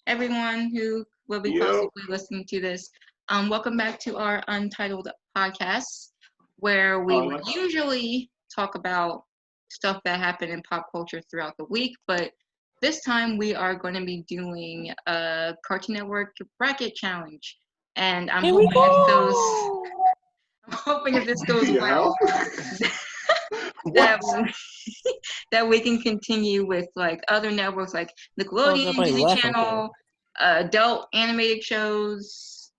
everyone who will be Yo. possibly listening to this. Welcome back to our Untitled Podcast, where we would Uh, usually talk about stuff that happened in pop culture throughout the week, but this time we are going to be doing a Cartoon Network bracket challenge, and Here we go. I'm hoping if this goes yeah. well, What? that that we can continue with like other networks like What was Nickelodeon, everybody Disney laughing for? Channel, adult animated shows,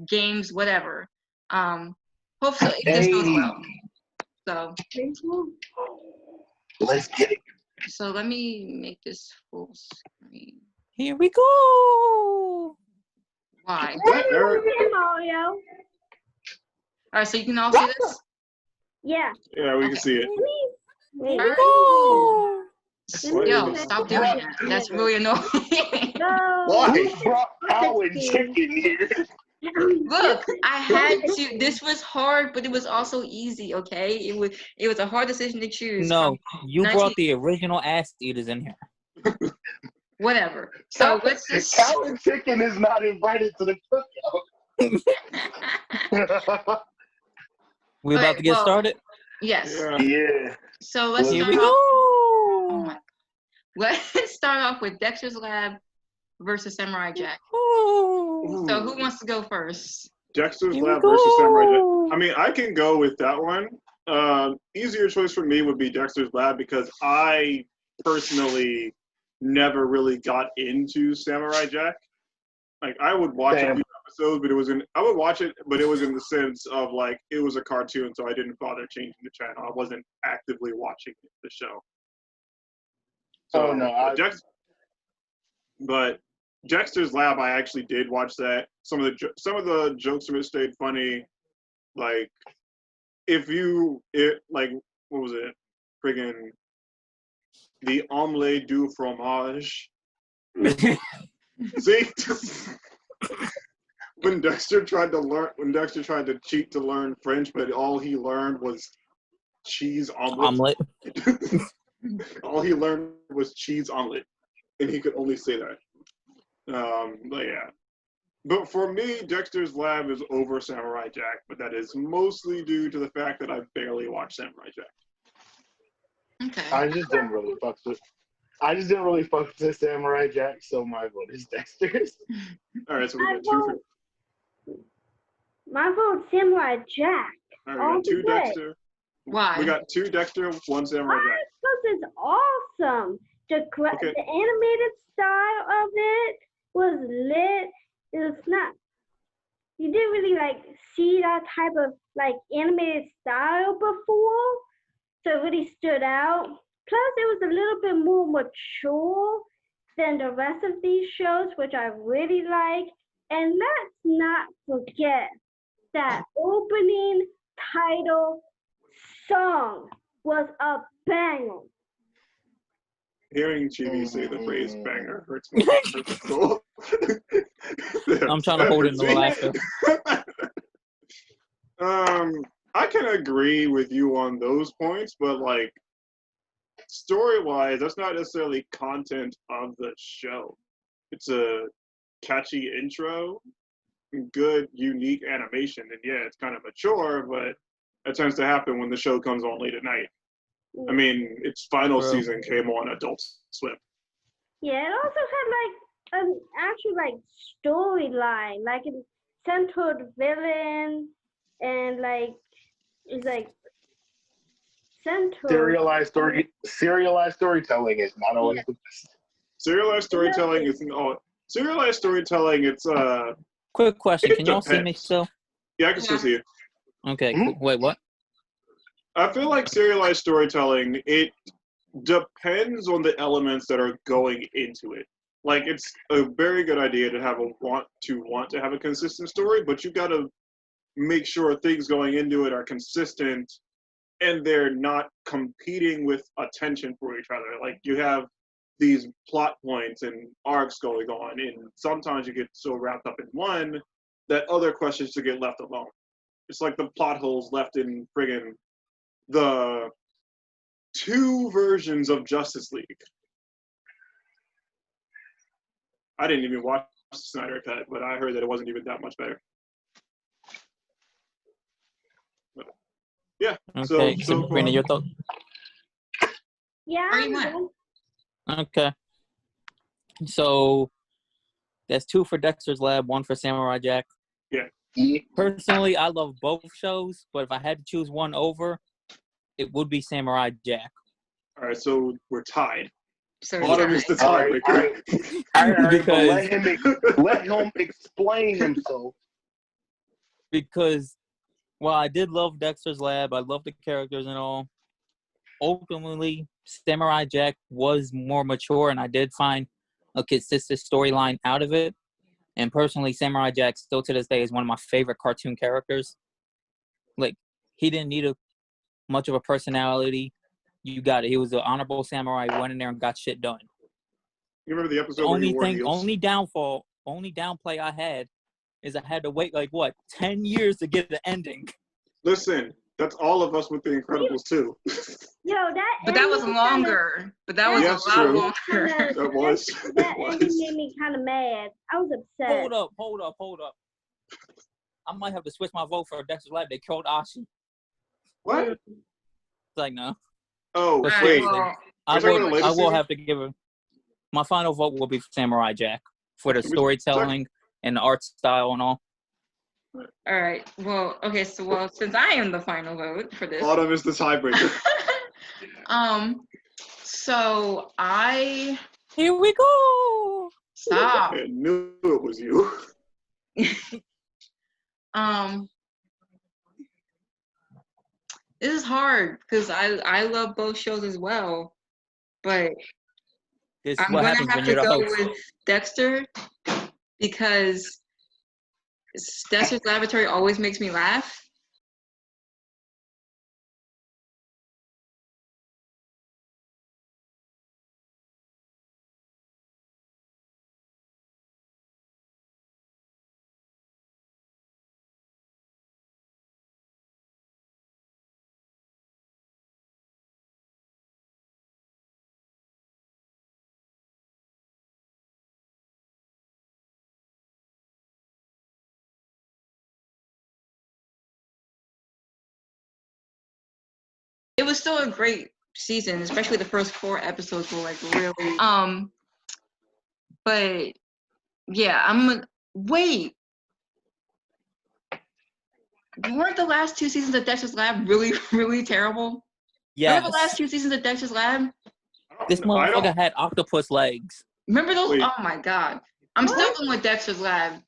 games, whatever. Hopefully if this goes Hey, well. So let's get it. so let me make this full screen. Here we go. Why? What, Eric? Mario. All right, so you can all see this. Yeah. Yeah, we can Okay. see it. Wait. All right. Go. What Yo, is it? stop doing that. That's really annoying. No. Why? Brought cow and chicken here. Look, I had to. This was hard, but it was also easy. Okay, it was a hard decision to choose. No, you 19 brought the original ass eaters in here. Whatever. So let's just. Cow and chicken is not invited to the cookout. We about Okay, to get well, started? Yes. Yeah. So let's Here start we off. Oh go. my. Let's start off with Dexter's Lab versus Samurai Jack. Ooh. So who wants to go first? Dexter's Here we Lab versus Samurai Jack. go. I mean, I can go with that one. Easier choice for me would be Dexter's Lab because I personally never really got into Samurai Jack. Like I would watch a few episodes, but I would watch it, but it was in the sense of like it was a cartoon, so I didn't bother changing the channel. I wasn't actively watching the show. So, but Dexter's Lab, I actually did watch that. Some of the jokes from it stayed funny. Like like what was it? Friggin' the omelette du fromage. See, when Dexter tried to cheat to learn French, but all he learned was cheese omelet. All he learned was cheese omelet, and he could only say that. But yeah. But for me, Dexter's Lab is over Samurai Jack, but that is mostly due to the fact that I barely watch Samurai Jack. Okay. I just didn't really fuck with Samurai Jack, so my vote is Dexter's. All right, so we got two. My vote Samurai Jack. All right, we got two way. Dexter. Why? We got two Dexter, one Samurai Jack. Because it's awesome. The animated style of it was lit. It was not. You didn't really like see that type of like animated style before, so it really stood out. Plus, it was a little bit more mature than the rest of these shows, which I really like. And let's not forget that opening title song was a banger. Hearing Chibi say the phrase banger hurts my soul. I'm trying to hold in the laughter. I can agree with you on those points, but like story-wise, that's not necessarily content of the show. It's a catchy intro, good, unique animation, and yeah, it's kind of mature, but that tends to happen when the show comes on late at night. I mean, its final season came on Adult Swim. Yeah, it also had like an actual like storyline, like a centered villain, and like it's like centered. Serialized storytelling is not always the best. Serialized storytelling is serialized storytelling. It's Quick question: it can y'all see me depends. still? Yeah, I can still see you. Okay. Cool. Wait, what? I feel like serialized storytelling, it depends on the elements that are going into it. Like, it's a very good idea to have want to have a consistent story, but you got to make sure things going into it are consistent and they're not competing with attention for each other. Like, you have these plot points and arcs going on, and sometimes you get so wrapped up in one that other questions to get left alone. It's like the plot holes left in friggin' the two versions of Justice League. I didn't even watch the Snyder Cut, but I heard that it wasn't even that much better. But, yeah. Okay, So Sabrina, your thought? Yeah, Where I'm you at? done. Okay. So that's 2 for Dexter's Lab, 1 for Samurai Jack. Yeah. Personally, I love both shows, but if I had to choose one over, it would be Samurai Jack. All right, so we're tied. So Autumn yeah. is the All right, tiebreaker. all right, but Because- let him explain himself. Because while I did love Dexter's Lab, I love the characters and all, ultimately, Samurai Jack was more mature, and I did find a consistent storyline out of it. And personally, Samurai Jack still to this day is one of my favorite cartoon characters. Like, he didn't need much of a personality. You got it. He was an honorable samurai, went in there and got shit done. You remember the The episode where he wore heels? only downplay I had is I had to wait 10 years to get the ending. Listen, that's all of us with The Incredibles too. Yo, that. But that was ending longer. But that was Yes, a lot true. longer. That was. That It ending was. made me kind of mad. I was upset. Hold up. I might have to switch my vote for Dexter's Lab. They killed Ashi. What? It's like, no. Oh, But Alright, wait. seriously, well, I talking about the will latest season? have to give her. My final vote will be for Samurai Jack for the Can we storytelling and the art style and all. all right. Well, okay. So, since I am the final vote for this, Autumn is the tiebreaker. so I Here we go. stop. I knew it was you. This is hard because I love both shows as well, but This is I'm what gonna happens have when to you're the go host. with Dexter because Dexter's Laboratory always makes me laugh. It was still a great season, especially the first 4 episodes were really but yeah, wait. Weren't the last 2 seasons of Dexter's Lab really, really terrible? Remember the last Yes. 2 seasons of Dexter's Lab? This motherfucker had octopus legs. Remember those? Wait. Oh my god. I'm still going with Dexter's Lab,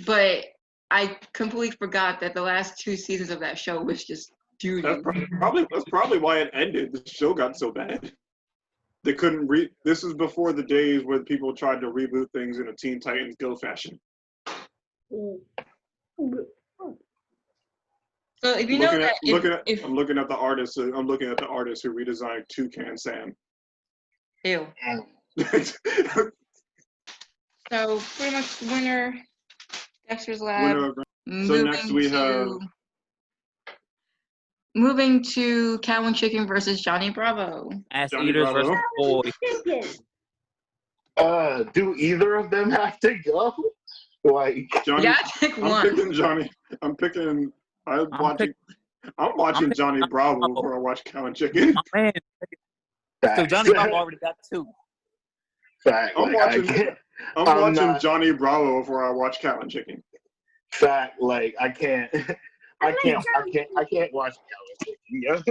but I completely forgot that the last 2 seasons of that show was just doo-doo. That's probably why it ended. The show got so bad. They couldn't This was before the days where people tried to reboot things in a Teen Titans Go fashion. So if you know I'm that, looking at the artist. I'm looking at the artist who redesigned Toucan Sam. ew. So pretty much winner, Dexter's Lab. Winner of- So next we have Moving to Cow and Chicken versus Johnny Bravo. Ass Johnny eaters Bravo. versus boy. Chicken. Do either of them have to go? Like, Johnny. Yeah, pick I'm one. picking Johnny. I'm watching Johnny Bravo before I watch Cow and Chicken. My man. So Johnny Bravo already got 2. Fact, I'm like, watching Johnny Bravo before I watch Cow and Chicken. fact, like I can't watch Chicken.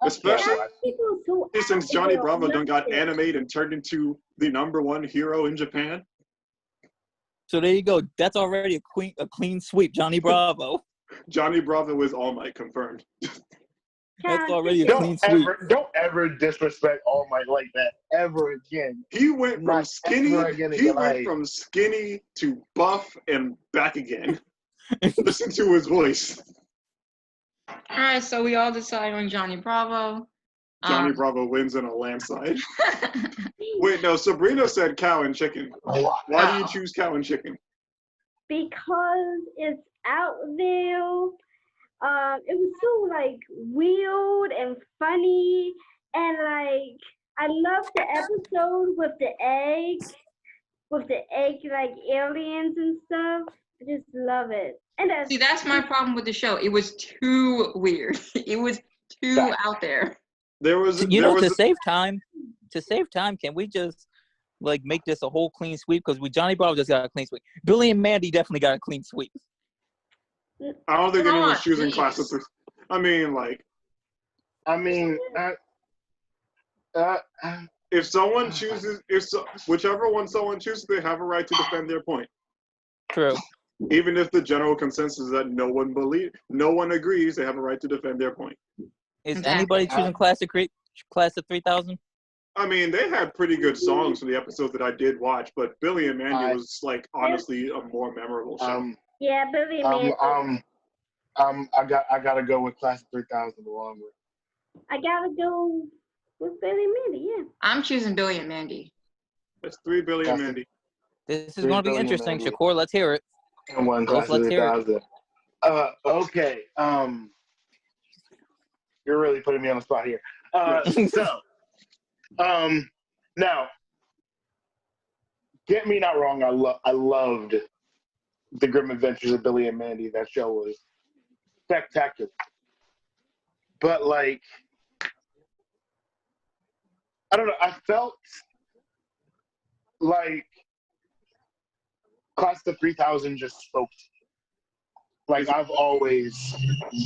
Especially People who since Johnny Bravo done got animated and turned into the #1 hero in Japan. So there you go. That's already a clean sweep. Johnny Bravo. Johnny Bravo is All Might confirmed. That's already a clean sweep. Don't ever disrespect All Might like that ever again. He went from Not skinny. ever again in He your went life. from skinny to buff and back again. Listen to his voice. All right, so we all decide on Johnny Bravo. Johnny Bravo wins in a landslide. Wait, no. Sabrina said Cow and Chicken. Why do you choose Cow and Chicken? Because it's out there. It was so like weird and funny, and like I loved the episode with the egg with the egg like aliens and stuff. I just love it. And See, that's my problem with the show. It was too weird. It was too out there. To save time, can we just like make this a whole clean sweep? Because Johnny Bravo just got a clean sweep. Billy and Mandy definitely got a clean sweep. I don't think anyone's choosing class of 3. I mean, like. If someone chooses, whichever one someone chooses, they have a right to defend their point. True. Even if the general consensus is that no one agrees, they have a right to defend their point. Is anybody choosing class of 3000? I mean, they had pretty good songs from the episodes that I did watch, but Billy and Mandy was like honestly a more memorable show. Yeah, Billy and Mandy. I gotta go with class of 3000 along with. I gotta go with Billy and Mandy. Yeah. I'm choosing Billy and Mandy. That's 3 Billy and Mandy. This is going to be interesting, Shakur. Let's hear it. And one class of 3000. Okay. You're really putting me on the spot here. Now, get me not wrong. I loved The Grim Adventures of Billy and Mandy. That show was spectacular. But like, I don't know. I felt like Class of 3000 just spoke to me. Like, I've always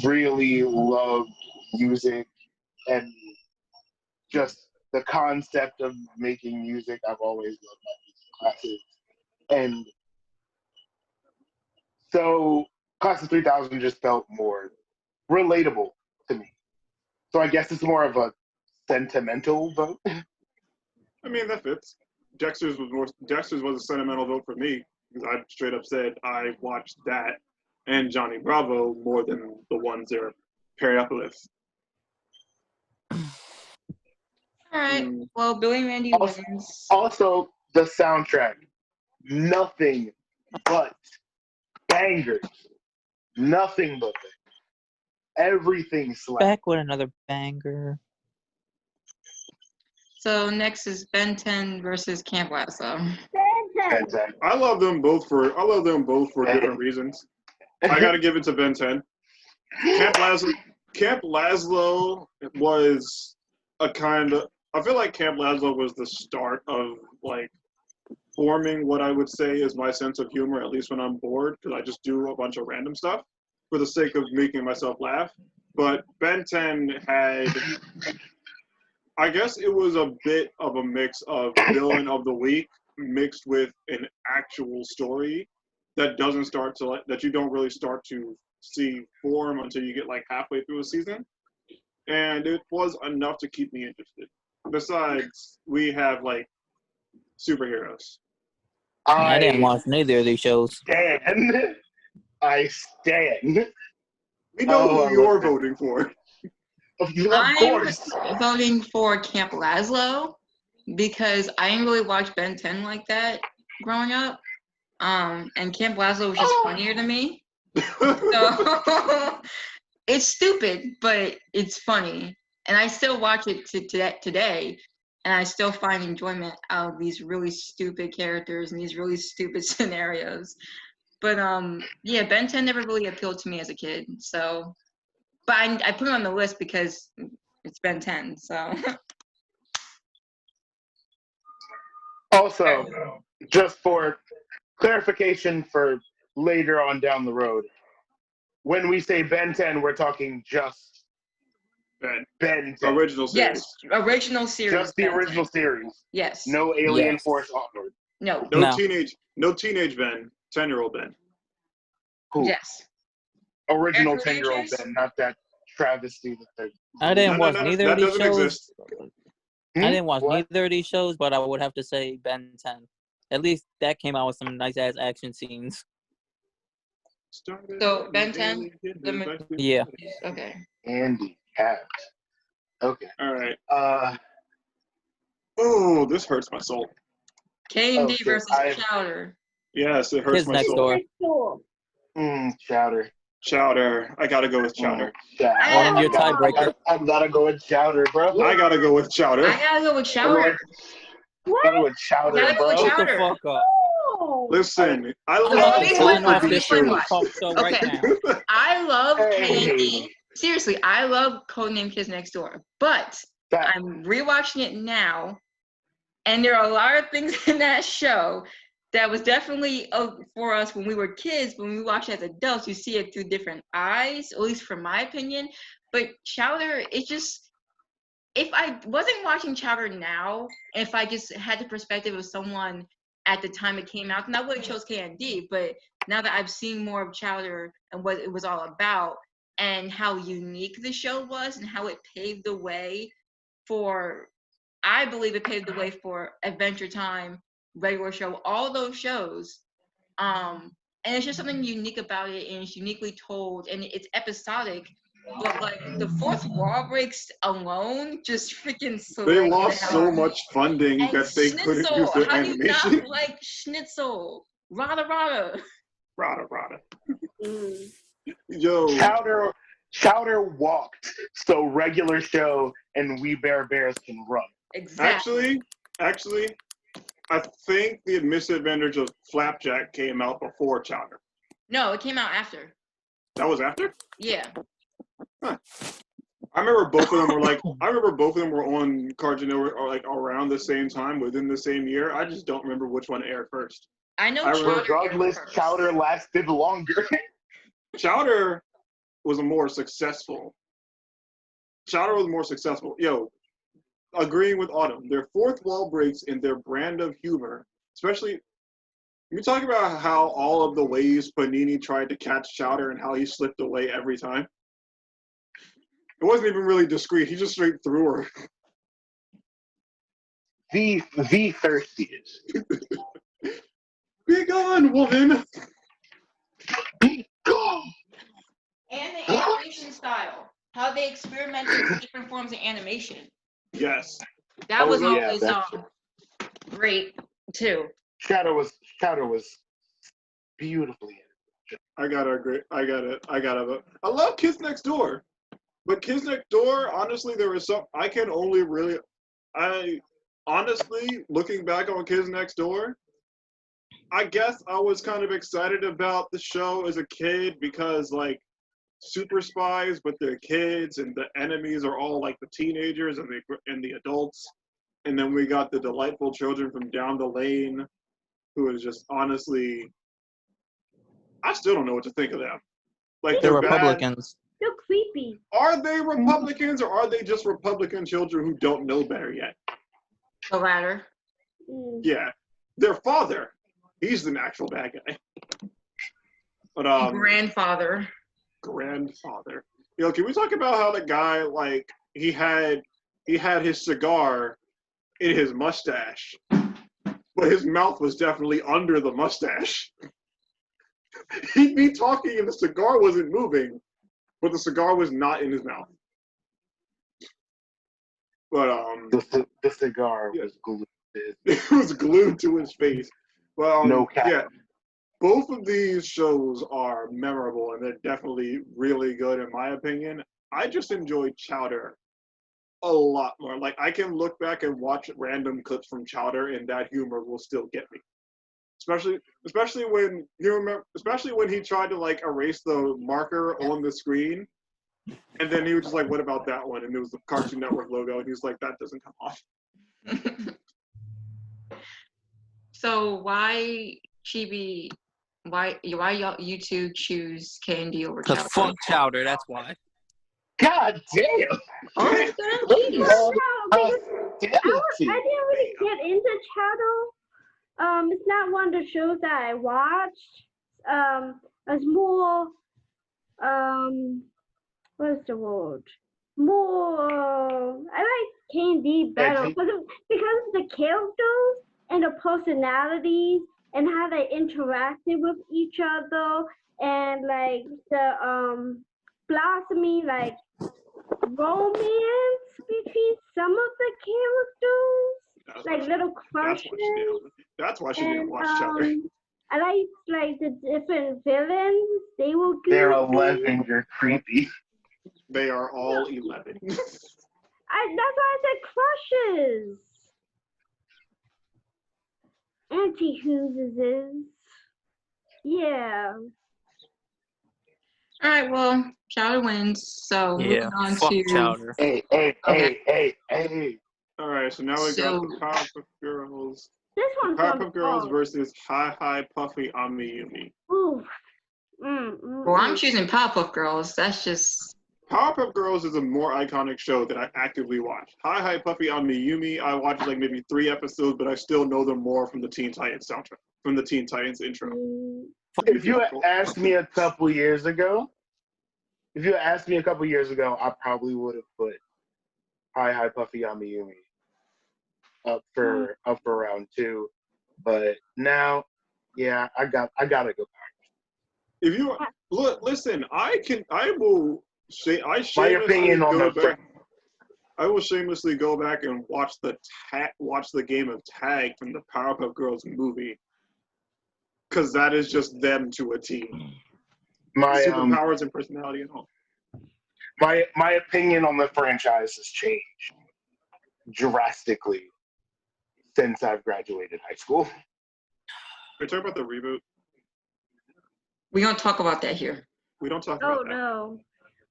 really loved music and just the concept of making music. I've always loved my music classes. And so Class of 3000 just felt more relatable to me. So I guess it's more of a sentimental vote. I mean, that fits. Dexter's was a sentimental vote for me, because I straight up said I watched that and Johnny Bravo more than the ones they're paired up with. All right. Well, Billy and Mandy wins. Also, the soundtrack. Nothing but bangers. Nothing but bangers. Everything slapped. Back with another banger. So next is Ben 10 versus Camp Lazlo. Exactly. I love them both for different reasons. I gotta give it to Ben 10. Camp Lazlo was a kind of. I feel like Camp Lazlo was the start of like forming what I would say is my sense of humor, at least when I'm bored, because I just do a bunch of random stuff for the sake of making myself laugh. But Ben 10 had, I guess it was a bit of a mix of villain of the week mixed with an actual story that you don't really start to see form until you get like halfway through a season. And it was enough to keep me interested. Besides, we have like superheroes. I didn't watch neither of these shows. I stand. We know who you're voting for. Of course. I'm voting for Camp Lazlo because I didn't really watch Ben 10 like that growing up. And Camp Lazlo was just funnier to me. So it's stupid, but it's funny. And I still watch it today. And I still find enjoyment out of these really stupid characters and these really stupid scenarios. But yeah, Ben 10 never really appealed to me as a kid. So, but I put it on the list because it's Ben 10. So. Also, just for clarification for later on down the road, when we say Ben 10, we're talking just Ben 10. Original series. Yes, original series. Just the Ben original 10. series. Yes. No Alien Force onward. No. No teenage Ben. 10-year-old Ben. Cool. Yes. Original Andrew 10-year-old Ages? Ben, not that travesty that they. I didn't watch neither of these shows. Exist. I didn't watch neither of these shows, but I would have to say Ben 10. At least that came out with some nice ass action scenes. So Ben 10. Yeah. Okay. Andy Cat. Okay. All right. Oh, this hurts my soul. K&D versus Chowder. Yes, it hurts Kids my Next soul. Door. Chowder. Chowder. I gotta go with Chowder. And your tiebreaker. I gotta go with Chowder, bro. I gotta go with Chowder. I gotta go with Chowder. Gotta with Chowder, Gotta go bro. with Shut the Chowder. fuck up. Oh. Listen, I I'm Okay, about love to wait, sign wait, off wait, this wait, shitty wait. talk show right Okay. now. I love Hey. K&E. Seriously, I love Codename Kids Next Door. But That, I'm rewatching it now, and there are a lot of things in that show that was definitely for us when we were kids. When we watch it as adults, you see it through different eyes, at least from my opinion. But Chowder, it's just, if I wasn't watching Chowder now, if I just had the perspective of someone at the time it came out, then I would have chose K&D. But now that I've seen more of Chowder and what it was all about, and how unique the show was, and how it paved the way for, I believe it paved the way for Adventure Time, Regular Show, all those shows. And it's just something unique about it, and it's uniquely told, and it's episodic. But like the fourth wall breaks alone, just freaking slay they the lost hell so out of much it. funding And that they couldn't Schnitzel, use their how do you animation. not like Schnitzel? Rada rada. Rada. Mm. Yo, Chowder walked so Regular Show and We Bare Bears can run. Exactly. actually, I think The Misadventures of Flapjack came out before Chowder. No, it came out after. That was after? Yeah. I remember both of them were on Cartoon Network or like around the same time within the same year. I just don't remember which one aired first. I know I Chowder aired Regardless, first. Chowder lasted longer. Chowder was more successful. Yo, agreeing with Autumn. Their fourth wall breaks in their brand of humor, especially you talk about how all of the ways Panini tried to catch Chowder and how he slipped away every time. It wasn't even really discreet. He just straight threw her. The thirstiest. Be gone, woman! Be gone. And the animation style. How they experimented with different forms of animation. Yes. That was yeah, always that's great too. Chowder was beautifully. I gotta agree. I love Kids Next Door. But Kids Next Door, honestly, looking back on Kids Next Door, I guess I was kind of excited about the show as a kid because, like, super spies, but they're kids, and the enemies are all, like, the teenagers and the adults. And then we got the delightful children from down the lane, who is just, honestly, I still don't know what to think of them. Like, They're they're bad. Republicans. They're creepy. Are they Republicans or are they just Republican children who don't know better yet? The latter. Mm. Yeah. Their father, he's the actual bad guy. But Grandfather. Yo, can we talk about how the guy, like, he had his cigar in his mustache, but his mouth was definitely under the mustache. He'd be talking and the cigar wasn't moving, but the cigar was not in his mouth. But The cigar yeah. was glued. It was glued to his face. But No cap. yeah, both of these shows are memorable and they're definitely really good in my opinion. I just enjoy Chowder a lot more. Like I can look back and watch random clips from Chowder and that humor will still get me. Especially when he tried to like erase the marker on the screen, and then he was just like, "What about that one?" And it was the Cartoon Network logo, and he was like, "That doesn't come off." So why y'all you two choose K&D over Cause Chowder? fuck Chowder, that's why. God damn! Oh, damn, jeez. No, because Damn I didn't really get into Chowder. It's not one of the shows that I watched. It's more, what's the word? More, I like K&D better because of the characters and the personalities and how they interacted with each other and like the blossoming like romance between some of the characters, like little crushes. That's why she didn't watch Chowder. I like the different villains. They were good. They're 11. You're creepy. They are all 11. That's why I said crushes. anti-Who's. Yeah. All right, well, Chowder wins. So Yeah, moving on fuck to Chowder. Hey. All right, so now we got the Powerpuff Girls. This one's Powerpuff Girls hard. versus Hi Puffy Amiyumi. Ooh. Well, I'm choosing Powerpuff Girls. That's just Powerpuff Girls is a more iconic show that I actively watch. Hi Puffy Amiyumi, I watched like maybe 3 episodes, but I still know them more from the Teen Titans soundtrack, from the Teen Titans intro. If you had asked me a couple years ago, I probably would have put Hi Puffy Amiyumi up for round 2. But now, yeah, I gotta go back. If you listen, I will My opinion on the back. I will shamelessly go back and watch the game of tag from the Powerpuff Girls movie, because that is just them to a T. My superpowers and personality and all. My opinion on the franchise has changed drastically since I've graduated high school. Are you talking about the reboot? we don't talk about that here. We don't talk Oh about that. no.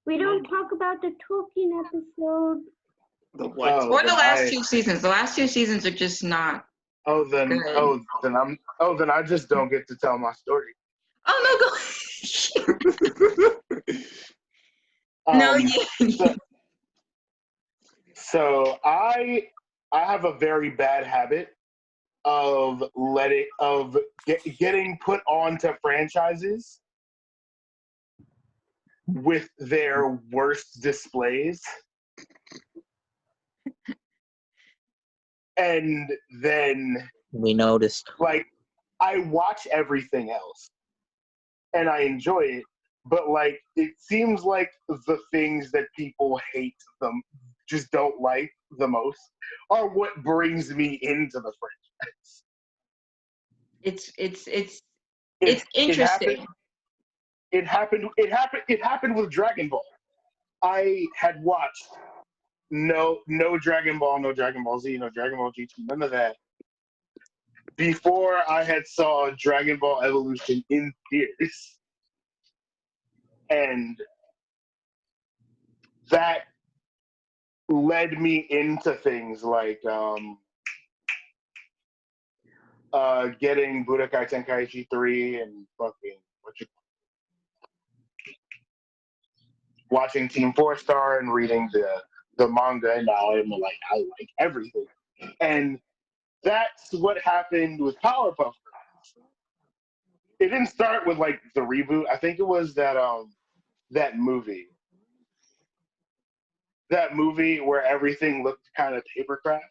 We don't talk about the talking episode. The what? Or the last 2 seasons. The last 2 seasons are just not. Then I just don't get to tell my story. Oh no, go. No, yeah. So I have a very bad habit of getting put onto franchises with their worst displays, and then We noticed. like I watch everything else and I enjoy it, but like it seems like the things that people hate them just don't like the most are what brings me into the franchise. It's interesting. It happened with Dragon Ball. I had watched no Dragon Ball, no Dragon Ball Z, no Dragon Ball GT, none of that before I had saw Dragon Ball Evolution in theaters. And that led me into things like getting Budokai Tenkaichi 3 and fucking watching Team 4 Star and reading the manga, and now I like everything. And that's what happened with Powerpuff Girls. It didn't start with like the reboot. I think it was that movie. That movie where everything looked kind of papercraft.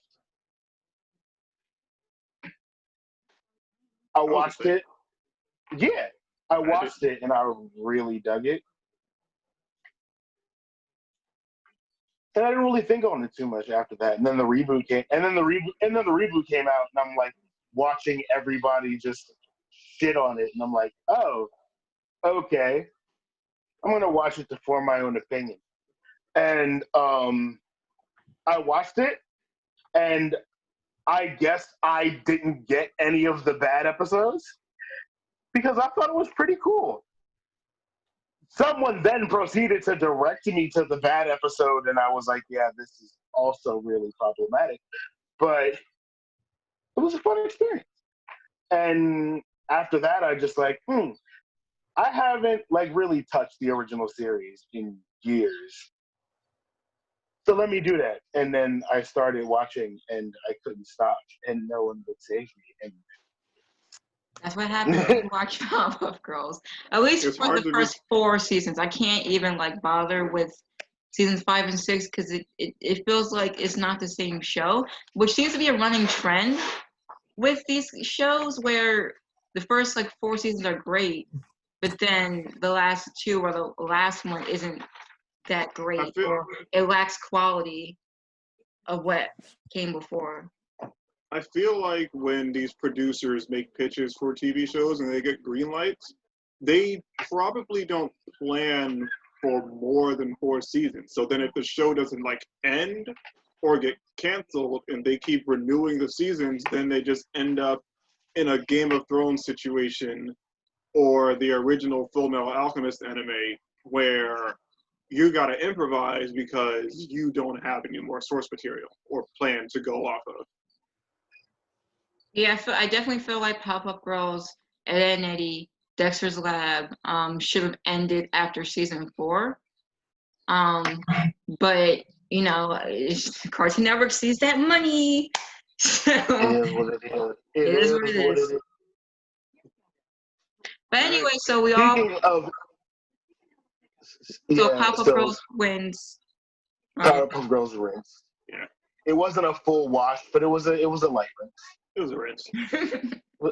I watched it. Yeah, I watched it and I really dug it. And I didn't really think on it too much after that. And then the reboot came, and then the reboot came out, and I'm like watching everybody just shit on it, and I'm like, oh, okay, I'm gonna watch it to form my own opinion. And I watched it, and I guess I didn't get any of the bad episodes because I thought it was pretty cool. Someone then proceeded to direct me to the bad episode, and I was like, yeah, this is also really problematic. But it was a fun experience. And after that, I just like, I haven't like really touched the original series in years. So let me do that. And then I started watching, and I couldn't stop, and no one would save me. And That's what happens when you watch Powerpuff Girls. At least for the first 4 seasons. I can't even like bother with seasons 5 and 6 because it feels like it's not the same show, which seems to be a running trend with these shows where the first like 4 seasons are great, but then the last 2 or the last one isn't that great, or it lacks quality of what came before. I feel like when these producers make pitches for TV shows and they get green lights, they probably don't plan for more than 4 seasons. So then if the show doesn't like end or get canceled and they keep renewing the seasons, then they just end up in a Game of Thrones situation or the original Full Metal Alchemist anime where you got to improvise because you don't have any more source material or plan to go off of. Yeah, I definitely feel like Pop-Up Girls, Ed, Edd n Eddy, Dexter's Lab should have ended after season 4. But, you know, Cartoon Network sees that money. So It is what it is. It is what it is. But anyway, so we all. Speaking of. So Yeah, Pop-Up Girls wins. Powerpuff Girls wins. Yeah. It wasn't a full wash, but it was a light rinse. It was a rinse.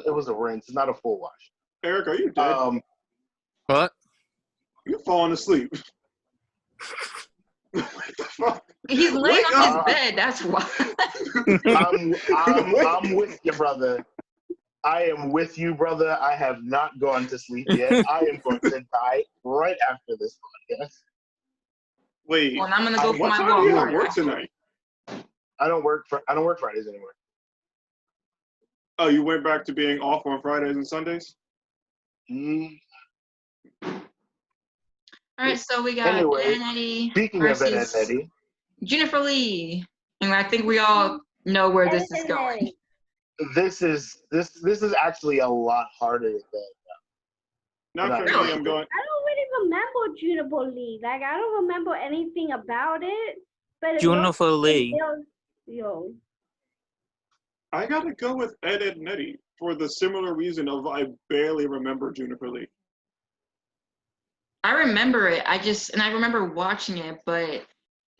It was a rinse, not a full wash. Eric, are you dead? What? You're falling asleep. What the fuck? He's laying on his bed. That's why. I'm with you, brother. I am with you, brother. I have not gone to sleep yet. I am going to die right after this podcast. Wait. Well, I'm gonna go for What my time do you walk. have work tonight? I don't work Fridays anymore. Oh, you went back to being off on Fridays and Sundays? All right, so we got Anyway, Ed, Edd n Eddy Speaking of Ed, Edd versus n Eddy, Jennifer Lee, and I think we all know where this is going. this is actually a lot harder than. Not for Really? me, I'm going. I don't really remember Juniper Lee. Like, I don't remember anything about it. But Jennifer Lee. Yo. I gotta go with Ed, Edd n Eddy for the similar reason of I barely remember Juniper Lee. I remember it. I remember watching it, but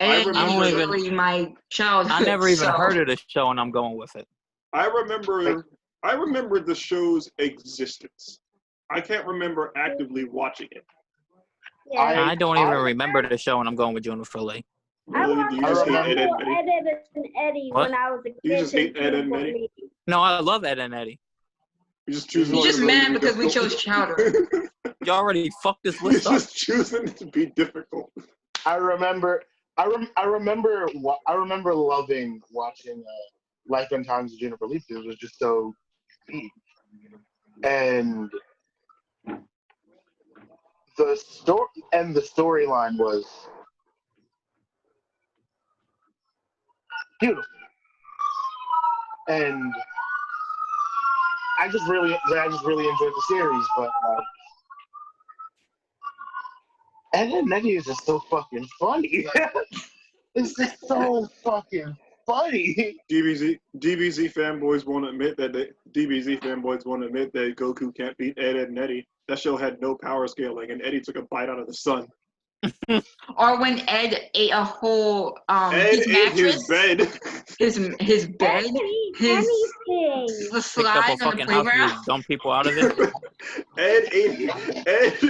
Ed, Edd n Eddy was even- really my childhood. I never even so- heard of the show, and I'm going with it. I remember the show's existence. I can't remember actively watching it. Yeah. I don't even remember the show, and I'm going with Jennifer Lee. I Really? watched Do you just hate Ed, Edd n Eddy? Ed, Edd n Eddy What? when I was a kid. You just hate and Ed, Edd n Juniper Eddy? Lee. No, I love Ed, Edd n Eddy. You just choosing. He's just mad because we chose Chowder. You already fucked this You're list up. just choosing to be difficult. I remember loving watching Life and Times of Jennifer Lee because it was just so deep. And the storyline was beautiful. And I just really enjoyed the series, but Ed, Edd n Eddy is just so fucking funny. It's just so fucking funny. DBZ fanboys won't admit that Goku can't beat Ed, Edd n Eddy. That show had no power scaling, and Eddie took a bite out of the sun. Or when Ed ate a whole Ed his ate mattress, his bed. his bed, Anything. the Picked up a slides on the fucking house and playground. just dump people out of it. Ed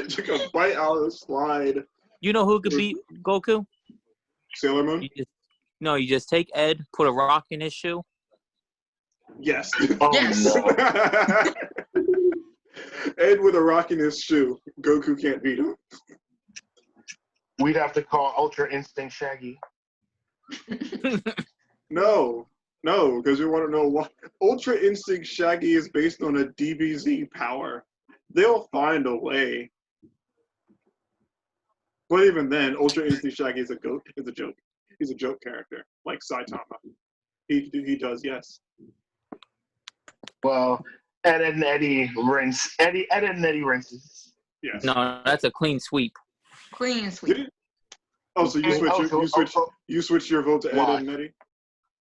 took a bite out of the slide. You know who could beat Goku? Sailor Moon? You just take Ed, put a rock in his shoe. Yes. Oh, Yes. no. Ed with a rock in his shoe. Goku can't beat him. We'd have to call Ultra Instinct Shaggy. No, because we want to know why. Ultra Instinct Shaggy is based on a DBZ power. They'll find a way. But even then, Ultra Instinct Shaggy is a joke. He's a joke character, like Saitama. He does, yes. Well, Ed, Edd n Eddy rinse. Ed, Edd n Eddy rinses. Yes. No, that's a clean sweep. Clean and sweet. Did it? Oh, so you switched your vote to Ed, Edd n Eddy?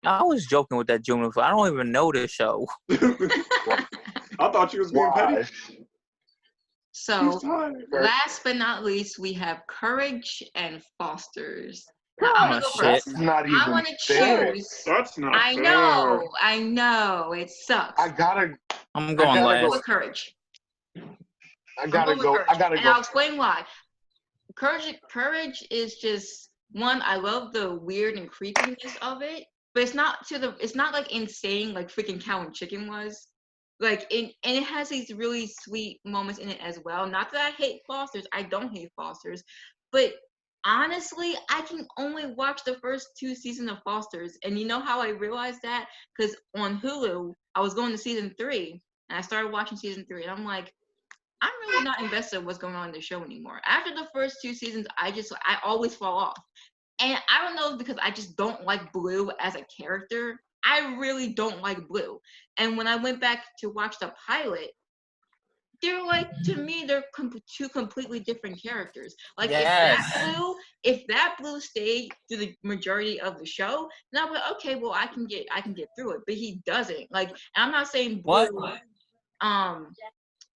I was joking with that Jennifer. I don't even know this show. I thought you was being Why? petty. So, She's tired. last but not least, we have Courage and Foster's. Now, Oh, I'm gonna go shit. first. That's not even I want to fair. choose. That's not I fair. know, it sucks. I gotta I'm going gotta Go last. with Courage. I gotta go. And I'll explain why. Courage is just one. I love the weird and creepiness of it, but it's not like insane like freaking Cow and Chicken was. Like and it has these really sweet moments in it as well. Not that I hate Fosters. I don't hate Fosters, but honestly, I can only watch the first 2 seasons of Fosters, and you know how I realized that? Because on Hulu, I was going to season 3. and I started watching season 3, and I'm like, I'm really not invested in what's going on in the show anymore. After the first 2 seasons, I always fall off. And I don't know if because I just don't like Blue as a character. I really don't like Blue. And when I went back to watch the pilot, they're like, to me, they're two completely different characters. Like, if that Blue stayed through the majority of the show, then I would, okay, well, I can get through it. But he doesn't. Like, and I'm not saying Blue,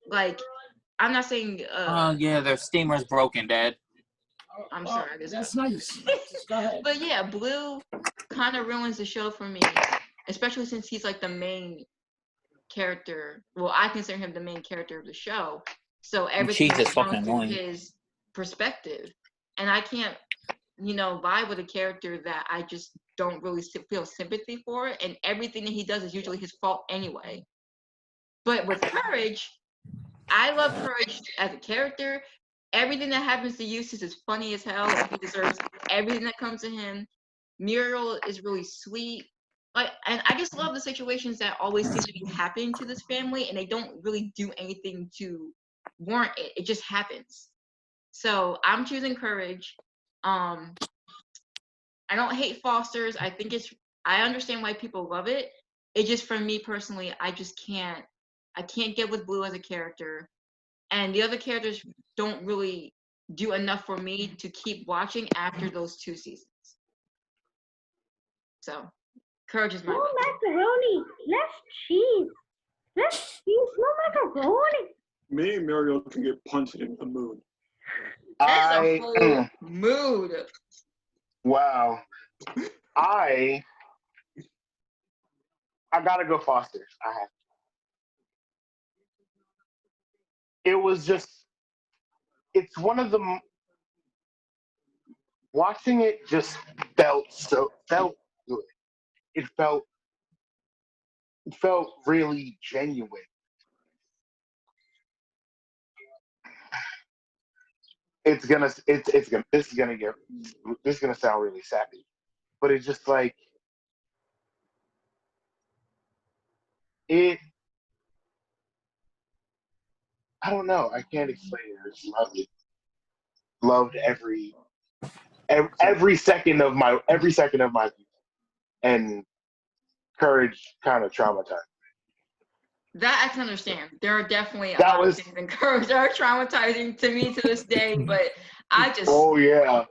like, I'm not saying. Yeah, their steamer's broken, Dad. I'm sorry. That's nice. Go ahead. But yeah, Blue kind of ruins the show for me, especially since he's like the main character. Well, I consider him the main character of the show. So everything is through his perspective. And I can't, vibe with a character that I just don't really feel sympathy for. And everything that he does is usually his fault anyway. But with Courage, I love Courage as a character. Everything that happens to Eustace is funny as hell. And he deserves everything that comes to him. Muriel is really sweet. And I just love the situations that always seem to be happening to this family, and they don't really do anything to warrant it. It just happens. So I'm choosing Courage. I don't hate Fosters. I understand why people love it. It just, for me personally, I can't get with Blue as a character. And the other characters don't really do enough for me to keep watching after those 2 seasons. So, Courage is my No macaroni, less cheese. Less cheese, no macaroni. Me and Muriel can get punched in the moon. That's a whole mood. Wow. I gotta go Fosters. I have to. It was just, it's one of the, watching it just felt good. It felt really genuine. This is gonna sound really sappy, but it's just like it. I don't know. I can't explain it. I just loved it. Loved every second of my youth. And Courage kind of traumatized. That I can understand. There are definitely a lot of things in Courage that are traumatizing to me to this day, but I just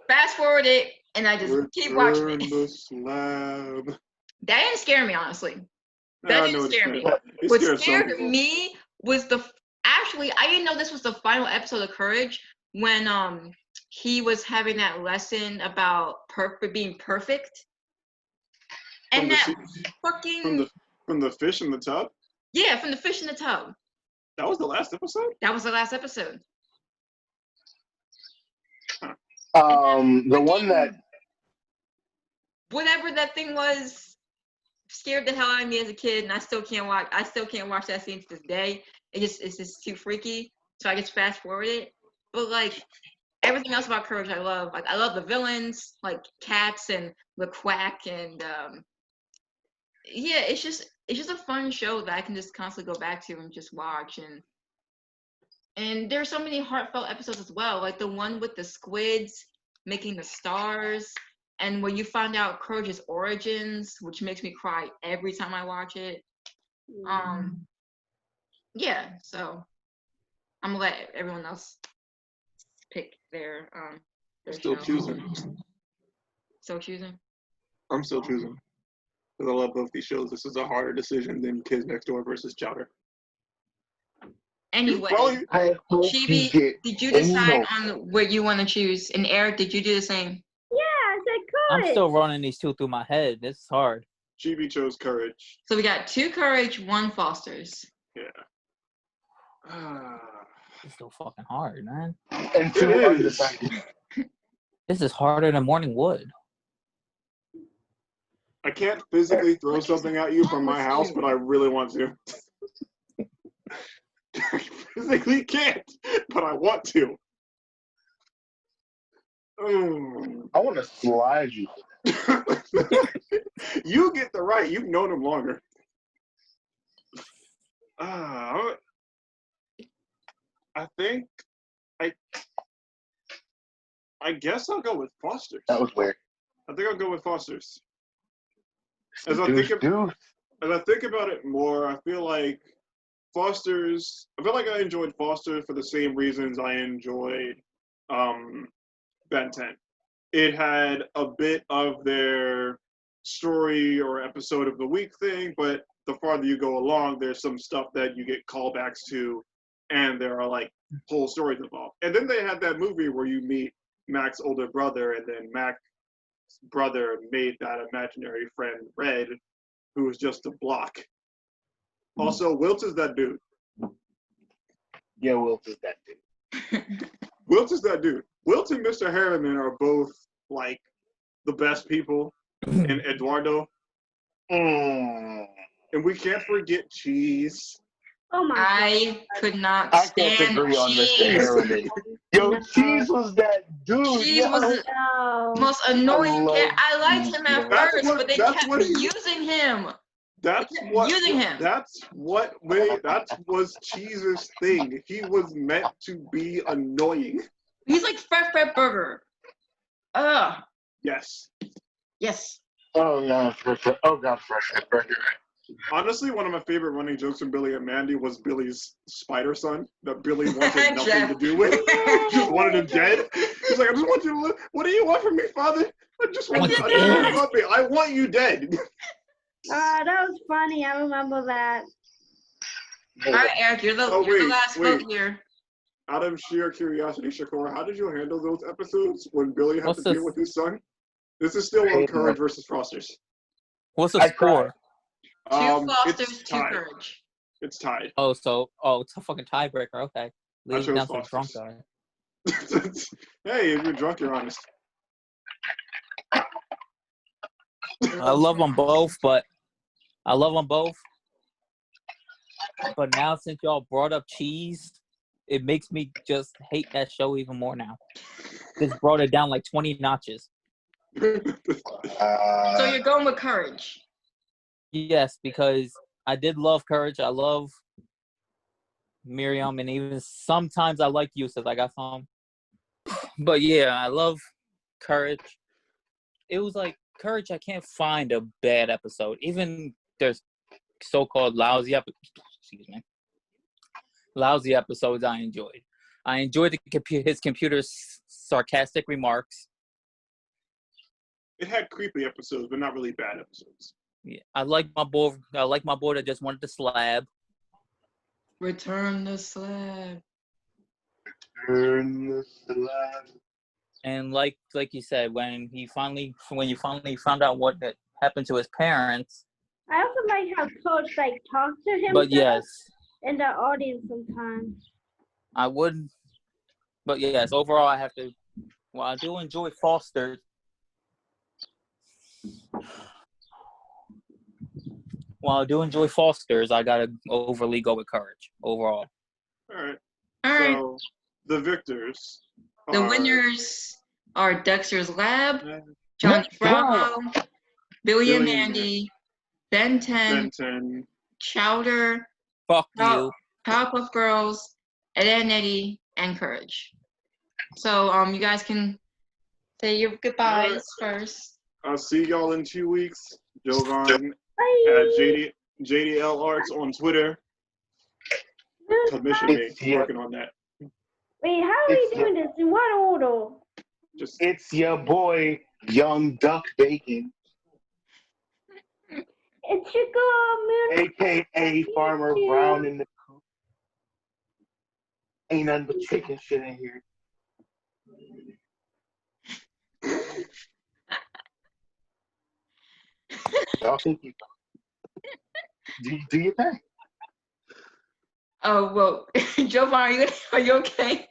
fast forward it and I just keep watching it. The slab. That didn't scare me, honestly. That didn't scare me. What scared me was actually, I didn't know this was the final episode of Courage when he was having that lesson about being perfect. And that fucking from the fish in the tub? Yeah, from the fish in the tub. That was the last episode? That was the last episode. The one that whatever that thing was scared the hell out of me as a kid, and I still can't watch that scene to this day. It's just too freaky. So I just fast forward it. But like everything else about Courage I love. Like I love the villains, like Cats and the Quack, and yeah, it's just a fun show that I can just constantly go back to and just watch. And there's so many heartfelt episodes as well, like the one with the squids making the stars, and when you find out Courage's origins, which makes me cry every time I watch it. Yeah, so I'm gonna let everyone else pick their Still show. choosing. Still choosing? I'm still choosing. Because I love both these shows. This is a harder decision than Kids Next Door versus Chowder. Anyway, Chibi, did you decide on what you want to choose? And Eric, did you do the same? Yeah, I said Courage. I'm still running these 2 through my head. This is hard. Chibi chose Courage. So we got 2 Courage, 1 Fosters. Yeah. It's so fucking hard, man. And 2 undecided. This is harder than Morning Wood. I can't physically throw something at you from my house, but I really want to. I physically can't, but I want to. I want to slide you. You get the right. You've known him longer. I think I guess I'll go with Foster's. That was weird. I think I'll go with Foster's. As I think about it more, I feel like Foster's. I feel like I enjoyed Foster for the same reasons I enjoyed Ben 10. It had a bit of their story or episode of the week thing, but the farther you go along, there's some stuff that you get callbacks to, and there are like whole stories involved. And then they had that movie where you meet Mac's older brother, and then Mac's brother made that imaginary friend Red, who was just a block. Also, Wilt is that dude. Yeah, Wilt is that dude. Wilt is that dude. Wilt and Mr. Harriman are both like the best people in Eduardo. And we can't forget Cheese. Oh my I could not I stand can't agree on Mr. Cheese. Harriman. Yo, Cheese was that dude. Cheese was the No. most annoying I cat. I liked him at That's first, what- but they that's kept what he- using him. That's They kept what using him. That was Cheese's thing. He was meant to be annoying. He's like Fred Burger. Ugh. Yes. Yes. Oh god, fresh burger. Honestly, one of my favorite running jokes from Billy and Mandy was Billy's spider son that Billy wanted nothing to do with. Just wanted him dead. He's like, I just want you to live. What do you want from me, father? I just want you to love me. I want you dead. That was funny. I remember that. All right, Eric, you're the last wait. vote here. Out of sheer curiosity, Shakur, how did you handle those episodes when Billy had What's to deal with his son? This is still on Courage versus Foster's. What's the score? Two Fosters, It's two tied. Courage. It's tied. It's a fucking tiebreaker. Okay. Leave chose down some drunk Foster's. guy. Hey, if you're drunk, you're honest. I love them both, but now since y'all brought up Cheese, it makes me just hate that show even more now. Just brought it down like 20 notches. So you're going with Courage. Yes, because I did love Courage. I love Miriam, and even sometimes I like Yusuf. I got some. But yeah, I love Courage. It was like Courage, I can't find a bad episode. Even there's so-called lousy episodes I enjoyed. I enjoyed his computer's sarcastic remarks. It had creepy episodes, but not really bad episodes. Yeah, I like my boy that just wanted to slab. Return the slab. And like you said, when you finally found out what had happened to his parents. I also like how Coach talked to him. But yes, in the audience sometimes. I would. But yes, overall, I have to. Well, I do enjoy Foster. While I do enjoy Foster's, I gotta overly go with Courage overall. All right. All right. So the victors. The winners are Dexter's Lab, Johnny Bravo, Billy and Mandy, Ben 10, Chowder, Fuck you. Powerpuff Girls, Ed, Edd n Eddy, and Courage. So you guys can say your goodbyes first. I'll see y'all in 2 weeks. Jovan Bye. at JDL Arts on Twitter. Commission me. Working on that. Wait, how are we doing this? In what order? It's your boy, Young Duck Bacon, It's your girl, man. a.k.a. Farmer Brown in the coop. Ain't nothing but chicken shit in here. Y'all think you do your thing. Oh, well, Jovan, are you okay?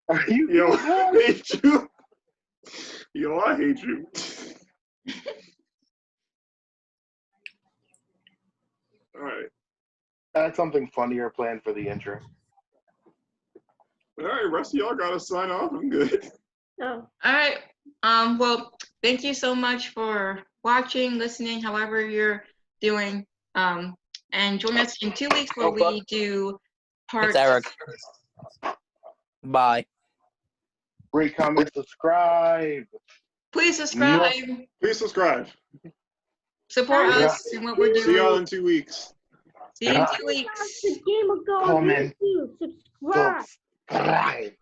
Are you? Yo, I hate you. Yo, I hate you. All right. I had something funnier planned for the intro. All right, rest of y'all gotta sign off. I'm good. Oh. All right. Well, thank you so much for watching, listening, however you're doing. And join us in 2 weeks where we do part. It's Eric. Bye. Rate, comment, subscribe. Please subscribe. Please subscribe. Support Yeah. us in what we're See y'all doing. in 2 weeks. See you in 2 Watch weeks. the Game of Gold on Comment. YouTube. Subscribe. Subscribe.